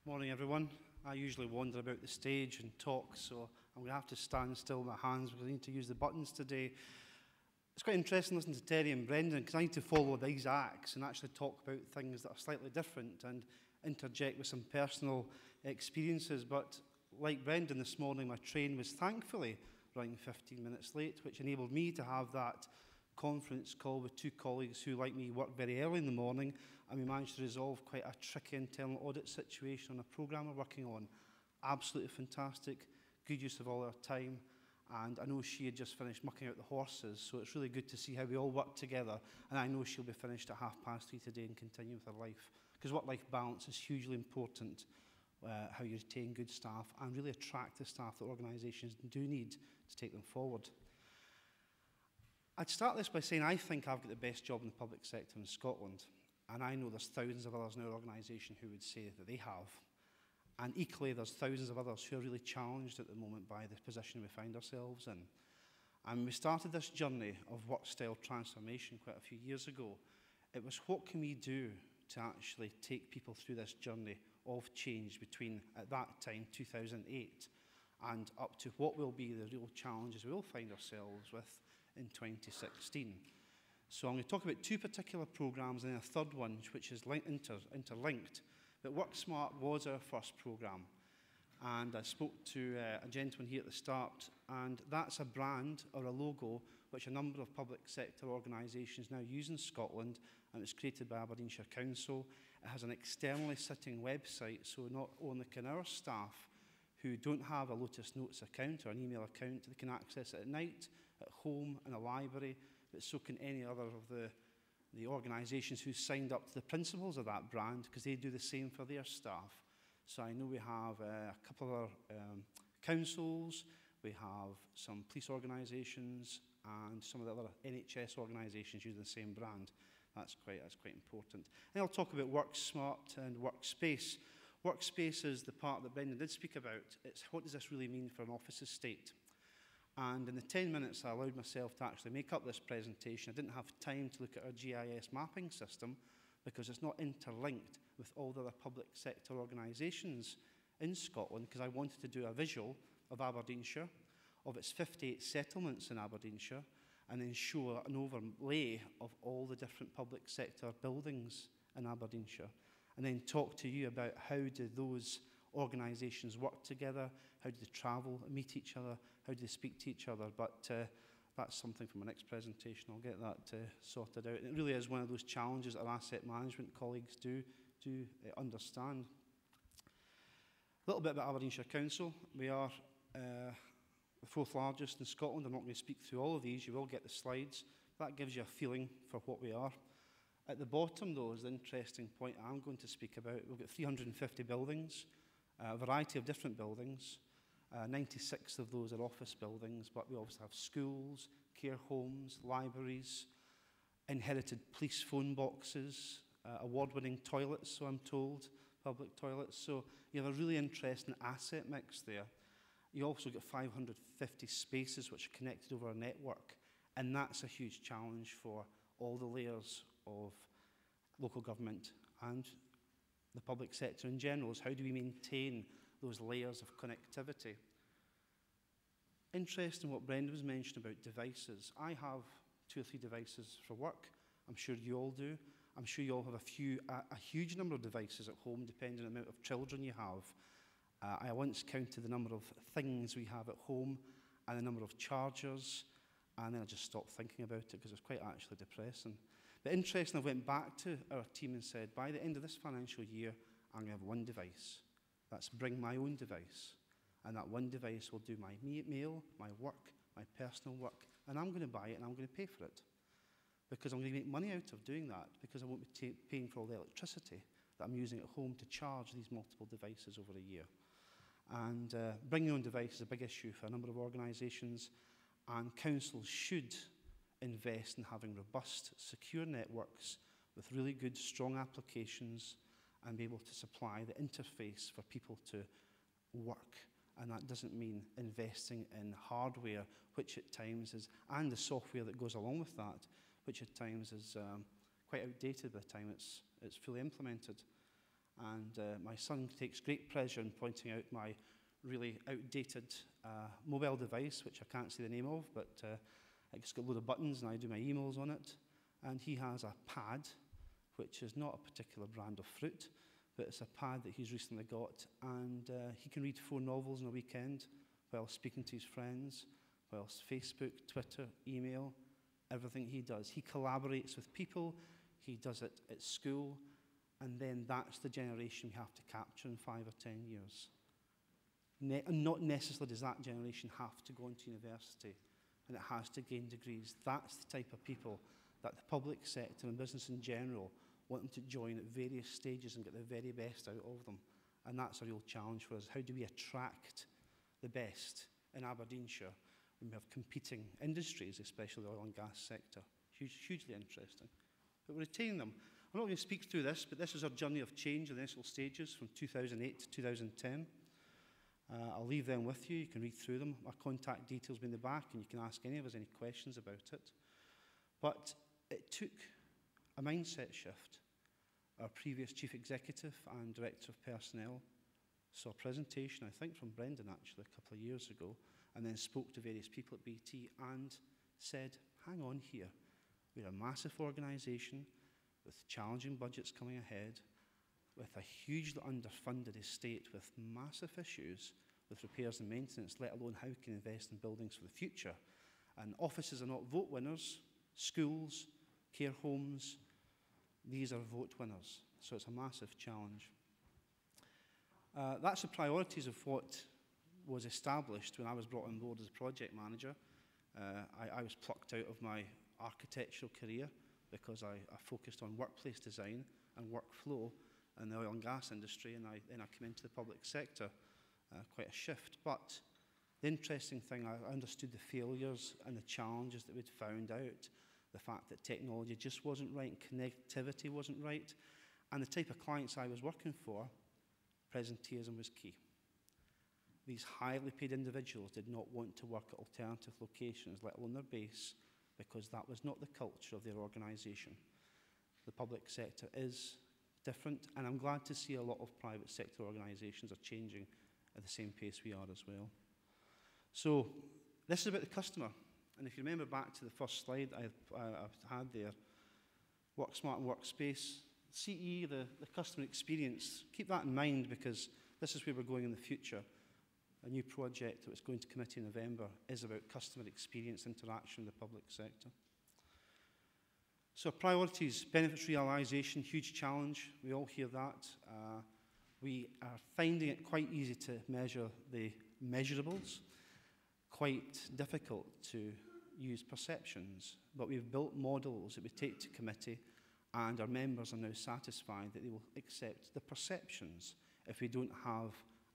Morning everyone. I usually wander about the stage and talk, so I'm going to have to stand still with my hands because I need to use the buttons today. It's quite interesting listening to Terry and Brendan because I need to follow these acts and actually talk about things that are slightly different and interject with some personal experiences. But like Brendan this morning, my train was thankfully running 15 minutes late, which enabled me to have that conference call with two colleagues who, like me, work very early in the morning, and we managed to resolve quite a tricky internal audit situation on a programme we're working on. Absolutely fantastic, good use of all our time, and I know she had just finished mucking out the horses, so it's really good to see how we all work together, and I know she'll be finished at 3:30 today and continue with her life, because work-life balance is hugely important, how you retain good staff and really attract the staff that organisations do need to take them forward. I'd start this by saying I think I've got the best job in the public sector in Scotland, and I know there's thousands of others in our organisation who would say that they have. And equally, there's thousands of others who are really challenged at the moment by the position we find ourselves in. And we started this journey of work style transformation quite a few years ago. It was what can we do to actually take people through this journey of change between, at that time, 2008, and up to what will be the real challenges we will find ourselves with in 2016. So I'm going to talk about two particular programmes and then a third one which is interlinked. But Worksmart was our first programme, and I spoke to a gentleman here at the start, and that's a brand or a logo which a number of public sector organisations now use in Scotland, and it's created by Aberdeenshire Council. It has an externally sitting website, so not only can our staff who don't have a Lotus Notes account or an email account, they can access it at night, at home, in a library, but so can any other of the organisations who signed up to the principles of that brand, because they do the same for their staff. So I know we have a couple of other councils, we have some police organisations, and some of the other NHS organisations using the same brand. That's quite important. And I'll talk about Worksmart and Workspace. Workspace is the part that Brendan did speak about. It's what does this really mean for an office estate? And in the 10 minutes I allowed myself to actually make up this presentation, I didn't have time to look at our GIS mapping system because it's not interlinked with all the other public sector organisations in Scotland, because I wanted to do a visual of Aberdeenshire, of its 58 settlements in Aberdeenshire, and then show an overlay of all the different public sector buildings in Aberdeenshire, and then talk to you about how do those organisations work together, how do they travel and meet each other, how do they speak to each other. But that's something for my next presentation. I'll get that sorted out. And it really is one of those challenges that our asset management colleagues do understand. A little bit about Aberdeenshire Council. We are the fourth largest in Scotland. I'm not going to speak through all of these. You will get the slides. That gives you a feeling for what we are. At the bottom, though, is the interesting point I'm going to speak about. We've got 350 buildings, a variety of different buildings. 96 of those are office buildings, but we also have schools, care homes, libraries, inherited police phone boxes, award-winning toilets, so I'm told, public toilets. So you have a really interesting asset mix there. You also get 550 spaces which are connected over a network, and that's a huge challenge for all the layers of local government and the public sector in general, is how do we maintain those layers of connectivity. Interesting what Brendan was mentioning about devices. I have 2 or 3 devices for work. I'm sure you all do. I'm sure you all have a huge number of devices at home, depending on the amount of children you have. I once counted the number of things we have at home and the number of chargers, and then I just stopped thinking about it because it was quite actually depressing. But interesting, I went back to our team and said, by the end of this financial year, I'm going to have 1 device. That's bring my own device. And that 1 device will do my mail, my work, my personal work, and I'm going to buy it and I'm going to pay for it. Because I'm going to make money out of doing that, because I won't be paying for all the electricity that I'm using at home to charge these multiple devices over a year. And bring your own device is a big issue for a number of organisations, and councils should invest in having robust, secure networks with really good, strong applications and be able to supply the interface for people to work. And that doesn't mean investing in hardware, which at times is, and the software that goes along with that, which at times is quite outdated by the time it's fully implemented. And my son takes great pleasure in pointing out my really outdated mobile device, which I can't see the name of, but it's got a load of buttons and I do my emails on it. And he has a pad, which is not a particular brand of fruit, but it's a pad that he's recently got, and he can read 4 novels in a weekend while speaking to his friends, whilst Facebook, Twitter, email, everything he does. He collaborates with people, he does it at school, and then that's the generation we have to capture in 5 or 10 years. Not necessarily does that generation have to go into university, and it has to gain degrees. That's the type of people that the public sector and business in general want them to join at various stages and get the very best out of them. And that's a real challenge for us. How do we attract the best in Aberdeenshire when we have competing industries, especially the oil and gas sector? Hugely interesting. But we retain them. I'm not going to speak through this, but this is our journey of change in the initial stages from 2008 to 2010. I'll leave them with you. You can read through them. Our contact details will be in the back, and you can ask any of us any questions about it. But it took a mindset shift. Our previous chief executive and director of personnel saw a presentation, I think from Brendan actually, a couple of years ago, and then spoke to various people at BT and said, hang on here, we're a massive organisation with challenging budgets coming ahead, with a hugely underfunded estate with massive issues with repairs and maintenance, let alone how we can invest in buildings for the future. And offices are not vote winners, schools, care homes, these are vote winners. So it's a massive challenge. That's the priorities of what was established when I was brought on board as a project manager. I was plucked out of my architectural career because I focused on workplace design and workflow in the oil and gas industry, and then I came into the public sector, quite a shift. But the interesting thing, I understood the failures and the challenges that we'd found out, the fact that technology just wasn't right, and connectivity wasn't right, and the type of clients I was working for, presenteeism was key. These highly paid individuals did not want to work at alternative locations, let alone their base, because that was not the culture of their organisation. The public sector is different, and I'm glad to see a lot of private sector organisations are changing at the same pace we are as well. So this is about the customer, and if you remember back to the first slide I had there, Worksmart and Workspace, CE, the customer experience, keep that in mind because this is where we're going in the future. A new project that was going to committee in November is about customer experience interaction in the public sector. So priorities, benefits realisation, huge challenge. We all hear that. We are finding it quite easy to measure the measurables, quite difficult to use perceptions. But we've built models that we take to committee, and our members are now satisfied that they will accept the perceptions if we don't have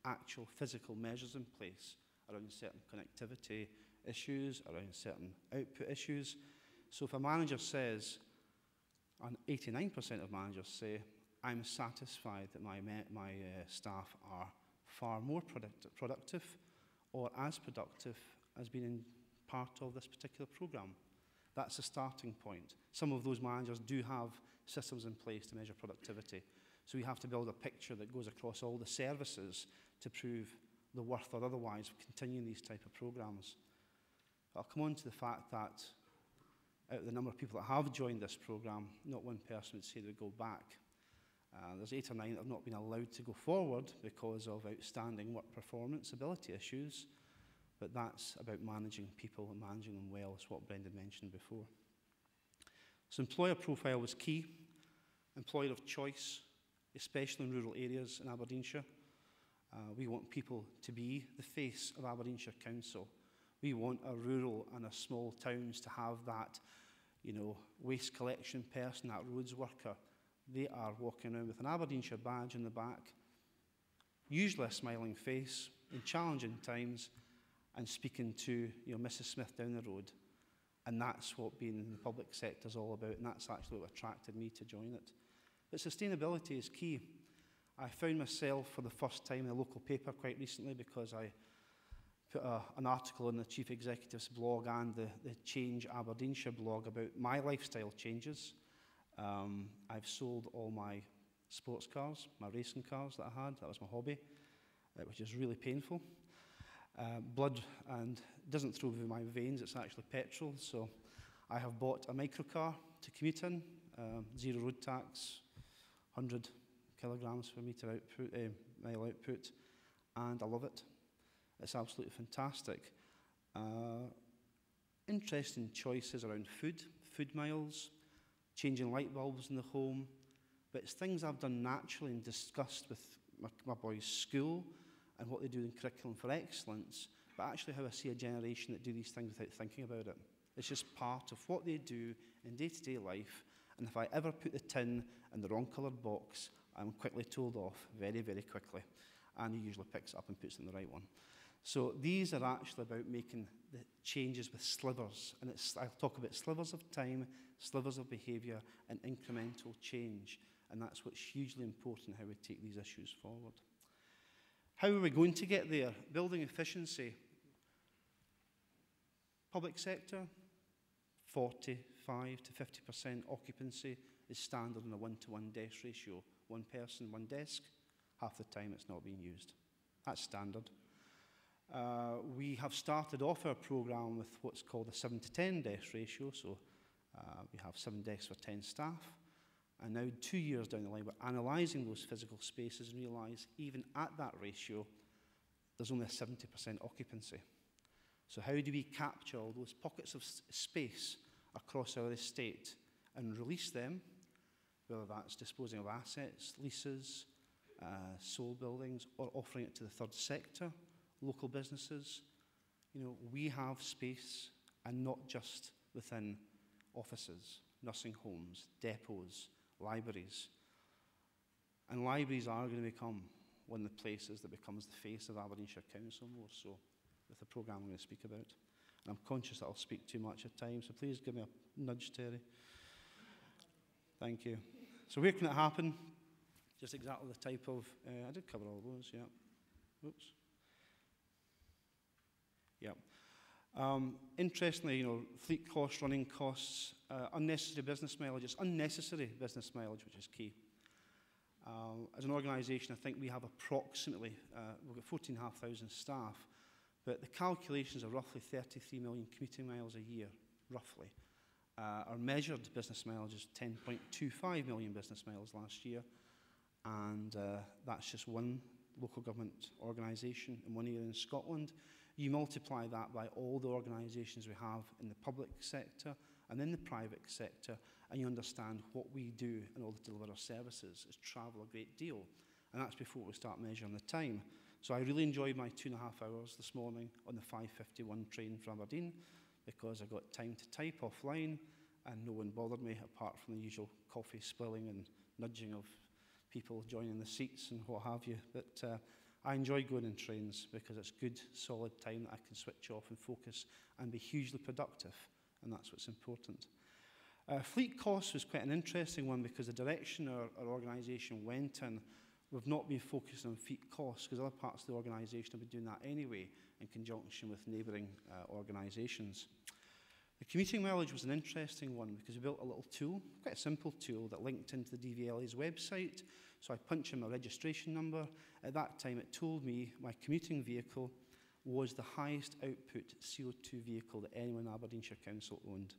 actual physical measures in place around certain connectivity issues, around certain output issues. So if a manager says, and 89% of managers say, I'm satisfied that my staff are far more productive or as productive as being in part of this particular programme. That's a starting point. Some of those managers do have systems in place to measure productivity. So we have to build a picture that goes across all the services to prove the worth or otherwise of continuing these type of programmes. I'll come on to the fact that out of the number of people that have joined this programme, not one person would say they would go back. There's 8 or 9 that have not been allowed to go forward because of outstanding work performance ability issues, but that's about managing people and managing them well, is what Brendan mentioned before. So employer profile was key. Employer of choice, especially in rural areas in Aberdeenshire. We want people to be the face of Aberdeenshire Council. We want our rural and our small towns to have that, waste collection person, that roads worker. They are walking around with an Aberdeenshire badge in the back, usually a smiling face in challenging times, and speaking to Mrs. Smith down the road. And that's what being in the public sector is all about, and that's actually what attracted me to join it. But sustainability is key. I found myself for the first time in a local paper quite recently because I put an article in the Chief Executive's blog and the Change Aberdeenshire blog about my lifestyle changes. I've sold all my sports cars, my racing cars that I had. That was my hobby, which is really painful. Blood and doesn't flow through my veins, it's actually petrol. So I have bought a microcar to commute in, 0 road tax, 100 kilograms per metre output, mile output, and I love it. It's absolutely fantastic. Interesting choices around food miles, changing light bulbs in the home, but it's things I've done naturally and discussed with my boys' school and what they do in curriculum for excellence, but actually how I see a generation that do these things without thinking about it. It's just part of what they do in day-to-day life, and if I ever put the tin in the wrong coloured box, I'm quickly told off very, very quickly, and he usually picks it up and puts it in the right one. So these are actually about making the changes with slivers, and I'll talk about slivers of time, slivers of behaviour, and incremental change, and that's what's hugely important, how we take these issues forward. How are we going to get there? Building efficiency. Public sector, 45 to 50% occupancy is standard on a 1-to-1 desk ratio. One person, one desk, half the time it's not being used. That's standard. We have started off our programme with what's called a 7-to-10 desk ratio, so we have 7 desks for 10 staff. And now 2 years down the line, we're analysing those physical spaces and realise even at that ratio, there's only a 70% occupancy. So how do we capture all those pockets of space across our estate and release them, whether that's disposing of assets, leases, sold buildings, or offering it to the third sector, local businesses? You know, we have space, and not just within offices, nursing homes, depots, libraries. And libraries are going to become one of the places that becomes the face of Aberdeenshire Council more so with the programme I'm going to speak about. And I'm conscious that I'll speak too much at times, so please give me a nudge, Terry. Thank you. So where can it happen? Just exactly the type of, I did cover all those, yeah. Oops. Yeah. Interestingly, you know, fleet costs, running costs, unnecessary business mileage. It's unnecessary business mileage, which is key. As an organisation, I think we have approximately, we've got 14,500 staff, but the calculations are roughly 33 million commuting miles a year, roughly. Our measured business mileage is 10.25 million business miles last year, and that's just one local government organisation in one area in Scotland. You multiply that by all the organisations we have in the public sector and in the private sector, and you understand what we do in order to deliver our services is travel a great deal. And that's before we start measuring the time. So I really enjoyed my 2.5 hours this morning on the 5:51 train from Aberdeen, because I got time to type offline and no one bothered me apart from the usual coffee spilling and nudging of people joining the seats and what have you. But I enjoy going in trains because it's good, solid time that I can switch off and focus and be hugely productive, and that's what's important. Fleet costs was quite an interesting one because the direction our organisation went in, we've not been focused on fleet costs because other parts of the organisation have been doing that anyway in conjunction with neighbouring organisations. The commuting mileage was an interesting one because we built a little tool, quite a simple tool that linked into the DVLA's website. So I punch in my registration number. At that time, it told me my commuting vehicle was the highest output CO2 vehicle that anyone in Aberdeenshire Council owned.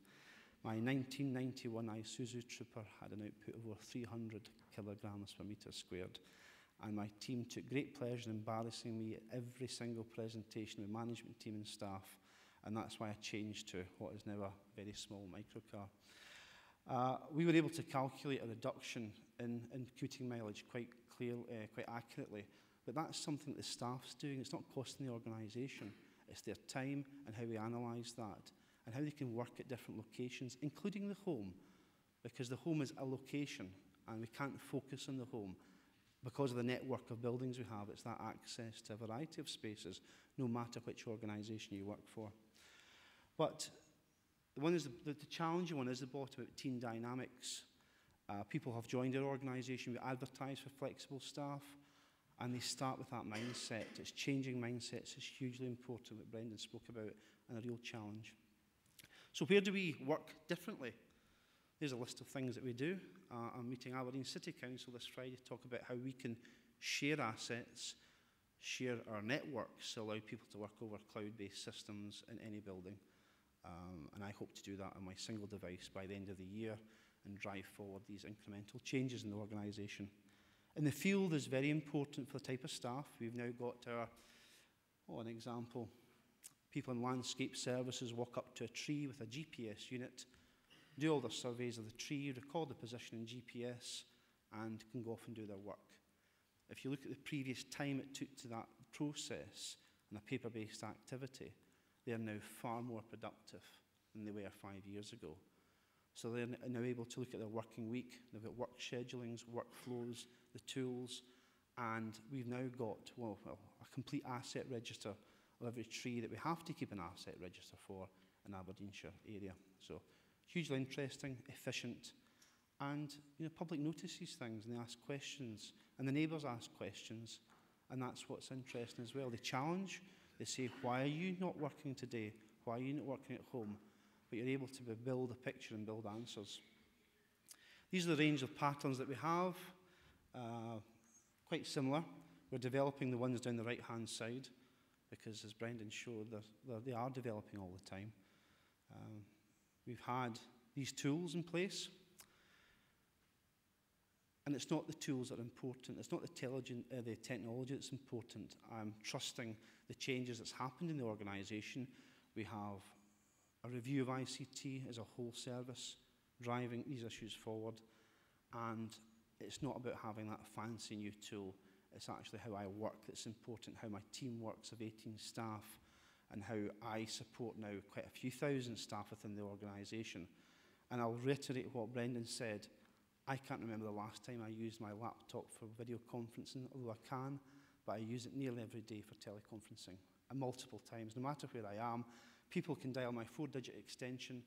My 1991 Isuzu Trooper had an output of over 300 kilograms per metre squared. And my team took great pleasure in embarrassing me at every single presentation with management team and staff. And that's why I changed to what is now a very small microcar. We were able to calculate a reduction in commuting mileage quite accurately, but that's something that the staff's doing. It's not costing the organisation. It's their time and how we analyse that and how they can work at different locations, including the home, because the home is a location and we can't focus on the home. Because of the network of buildings we have, it's that access to a variety of spaces, no matter which organisation you work for. But the challenging one is the bottom about team dynamics. People have joined our organisation, we advertise for flexible staff, and they start with that mindset. It's changing mindsets is hugely important, what Brendan spoke about, and a real challenge. So where do we work differently? There's a list of things that we do. I'm meeting Aberdeen City Council this Friday to talk about how we can share assets, share our networks, allow people to work over cloud-based systems in any building. And I hope to do that on my single device by the end of the year and drive forward these incremental changes in the organisation. In the field is very important for the type of staff. We've now got our, an example, people in landscape services walk up to a tree with a GPS unit, do all their surveys of the tree, record the position in GPS, and can go off and do their work. If you look at the previous time it took to that process in a paper-based activity, they are now far more productive than they were 5 years ago. So they're now able to look at their working week. They've got work schedulings, workflows, the tools, and we've now got, well, a complete asset register of every tree that we have to keep an asset register for in Aberdeenshire area. So hugely interesting, efficient, and public notices things and they ask questions, and the neighbours ask questions, and that's what's interesting as well. They challenge, they say, why are you not working today? Why are you not working at home? But you're able to build a picture and build answers. These are the range of patterns that we have, quite similar. We're developing the ones down the right-hand side, because as Brendan showed, they are developing all the time. We've had these tools in place, and it's not the tools that are important, it's not the technology that's important. I'm trusting the changes that's happened in the organisation. We have a review of ICT as a whole service, driving these issues forward, and it's not about having that fancy new tool, it's actually how I work that's important, how my team works of 18 staff, and how I support now quite a few thousand staff within the organisation. And I'll reiterate what Brendan said, I can't remember the last time I used my laptop for video conferencing, although I can, but I use it nearly every day for teleconferencing, and multiple times, no matter where I am. People can dial my 4-digit extension.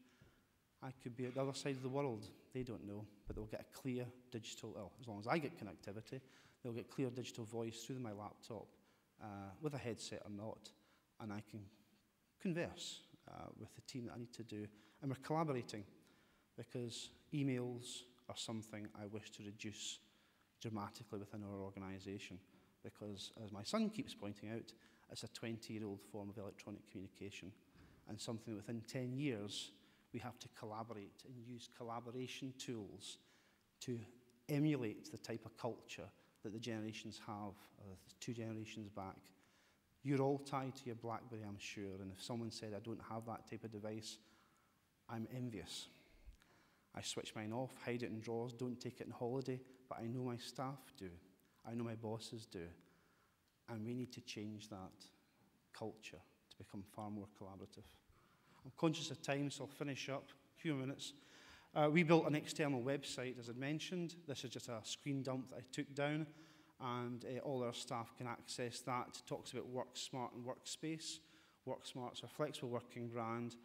I could be at the other side of the world. They don't know, but they'll get a clear digital, well, as long as I get connectivity, they'll get clear digital voice through my laptop, with a headset or not, and I can converse with the team that I need to do. And we're collaborating, because emails are something I wish to reduce dramatically within our organisation, because, as my son keeps pointing out, it's a 20-year-old form of electronic communication, and something within 10 years we have to collaborate and use collaboration tools to emulate the type of culture that the generations have, the 2 generations back. You're all tied to your BlackBerry, I'm sure, and if someone said I don't have that type of device, I'm envious. I switch mine off, hide it in drawers, don't take it on holiday, but I know my staff do. I know my bosses do. And we need to change that culture to become far more collaborative. I'm conscious of time, so I'll finish up. A few minutes. We built an external website, as I mentioned. This is just a screen dump that I took down, and all our staff can access that. It talks about Worksmart and Workspace. Worksmart's a flexible working brand,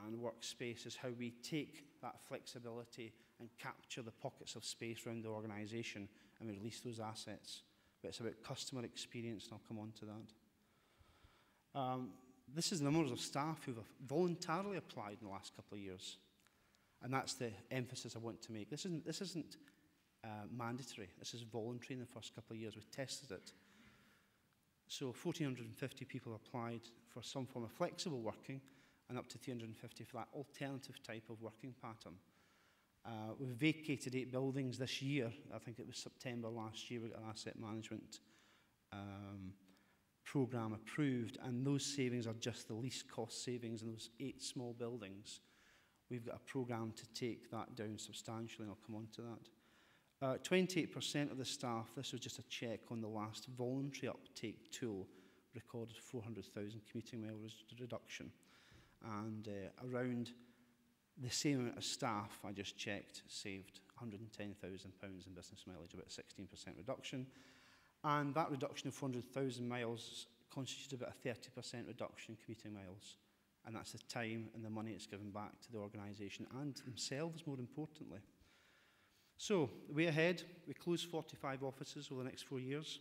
and Workspace is how we take that flexibility and capture the pockets of space around the organisation and we release those assets. But it's about customer experience, and I'll come on to that. This is the numbers of staff who have voluntarily applied in the last couple of years. And that's the emphasis I want to make. This isn't mandatory. This is voluntary in the first couple of years. We've tested it. So 1,450 people applied for some form of flexible working, and up to 350 for that alternative type of working pattern. We've vacated 8 buildings this year. I think it was September last year we got an asset management programme approved, and those savings are just the least cost savings in those 8 small buildings. We've got a programme to take that down substantially, and I'll come on to that. 28% of the staff, this was just a check on the last voluntary uptake tool, recorded 400,000 commuting mile reduction. And around the same amount of staff, I just checked, saved £110,000 in business mileage, about a 16% reduction. And that reduction of 400,000 miles constitutes about a 30% reduction in commuting miles. And that's the time and the money it's given back to the organisation and themselves, more importantly. So, the way ahead, we close 45 offices over the next 4 years.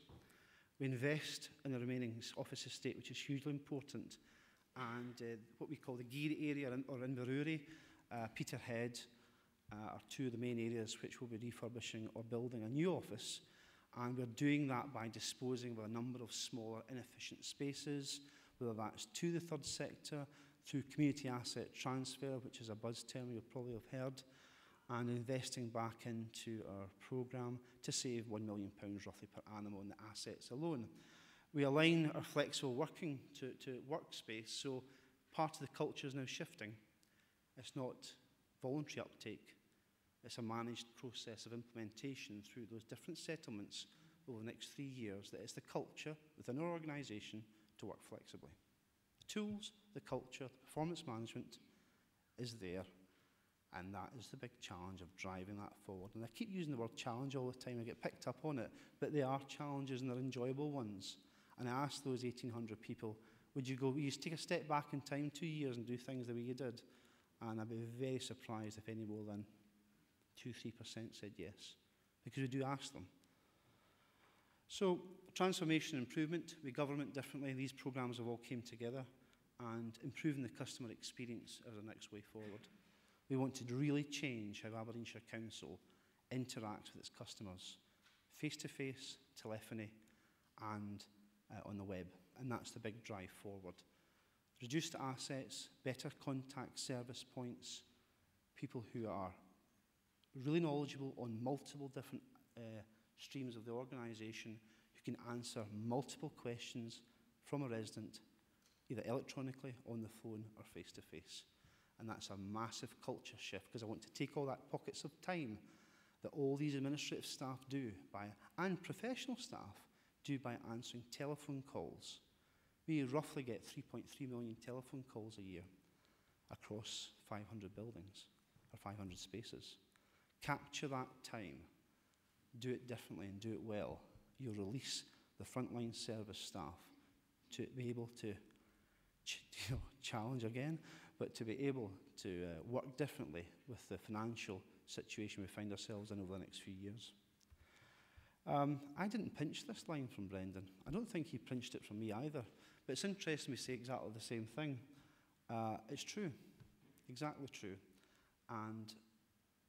We invest in the remaining office estate, which is hugely important. And what we call the Geary area, or Inverurie, Peterhead, are two of the main areas which we'll be refurbishing or building a new office. And we're doing that by disposing of a number of smaller, inefficient spaces, whether that's to the third sector, through community asset transfer, which is a buzz term you'll probably have heard, and investing back into our programme to save £1 million roughly per annum on the assets alone. We align our flexible working to workspace, so part of the culture is now shifting. It's not voluntary uptake, it's a managed process of implementation through those different settlements over the next 3 years, that it's the culture within our organisation to work flexibly. The tools, the culture, the performance management is there, and that is the big challenge of driving that forward. And I keep using the word challenge all the time, I get picked up on it, but they are challenges and they're enjoyable ones. And I asked those 1,800 people, would you take a step back in time 2 years and do things the way you did? And I'd be very surprised if any more than 2-3% said yes, because we do ask them. So, transformation and improvement, we government differently. These programmes have all came together, and improving the customer experience is our next way forward. We want to really change how Aberdeenshire Council interacts with its customers, face-to-face, telephony, and on the web. And that's the big drive forward. Reduced assets, better contact service points, people who are really knowledgeable on multiple different streams of the organisation, who can answer multiple questions from a resident, either electronically, on the phone, or face-to-face. And that's a massive culture shift, because I want to take all that pockets of time that all these administrative staff do, and professional staff do, by answering telephone calls. We roughly get 3.3 million telephone calls a year across 500 buildings, or 500 spaces. Capture that time, do it differently and do it well. You'll release the frontline service staff to be able to challenge again, but to be able to work differently with the financial situation we find ourselves in over the next few years. I didn't pinch this line from Brendan. I don't think he pinched it from me either, but it's interesting we say exactly the same thing. It's true, exactly true. And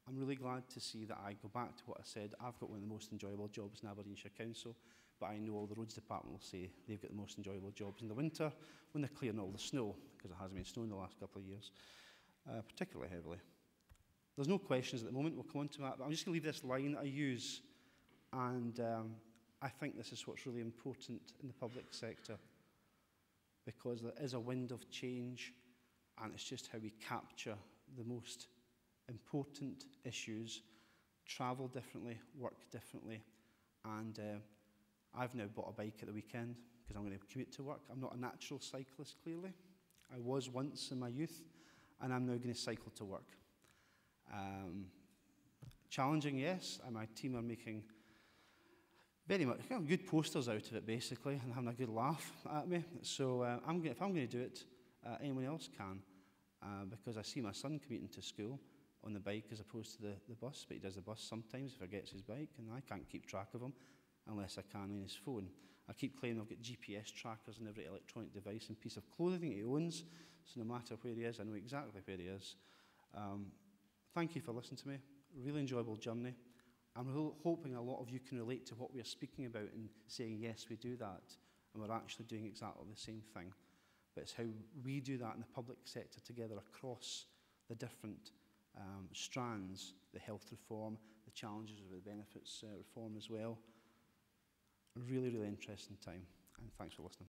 I'm really glad to see that I go back to what I said. I've got one of the most enjoyable jobs in Aberdeenshire Council, but I know all the roads department will say they've got the most enjoyable jobs in the winter when they're clearing all the snow, because it hasn't been snowing the last couple of years, particularly heavily. There's no questions at the moment, we'll come on to that, but I'm just going to leave this line that I use, and I think this is what's really important in the public sector, because there is a wind of change, and it's just how we capture the most important issues, travel differently, work differently, and I've now bought a bike at the weekend because I'm going to commute to work. I'm not a natural cyclist, clearly. I was once in my youth, and I'm now going to cycle to work. Challenging, yes, and my team are making very much good posters out of it, basically, and having a good laugh at me. So if I'm going to do it, anyone else can, because I see my son commuting to school on the bike as opposed to the bus, but he does the bus sometimes, he forgets his bike, and I can't keep track of him unless I can on his phone. I keep claiming I've got GPS trackers in every electronic device and piece of clothing he owns, so no matter where he is, I know exactly where he is. Thank you for listening to me. Really enjoyable journey. I'm hoping a lot of you can relate to what we are speaking about and saying, yes, we do that, and we're actually doing exactly the same thing. But it's how we do that in the public sector together across the different strands, the health reform, the challenges of the benefits reform as well. Really, really interesting time, and thanks for listening.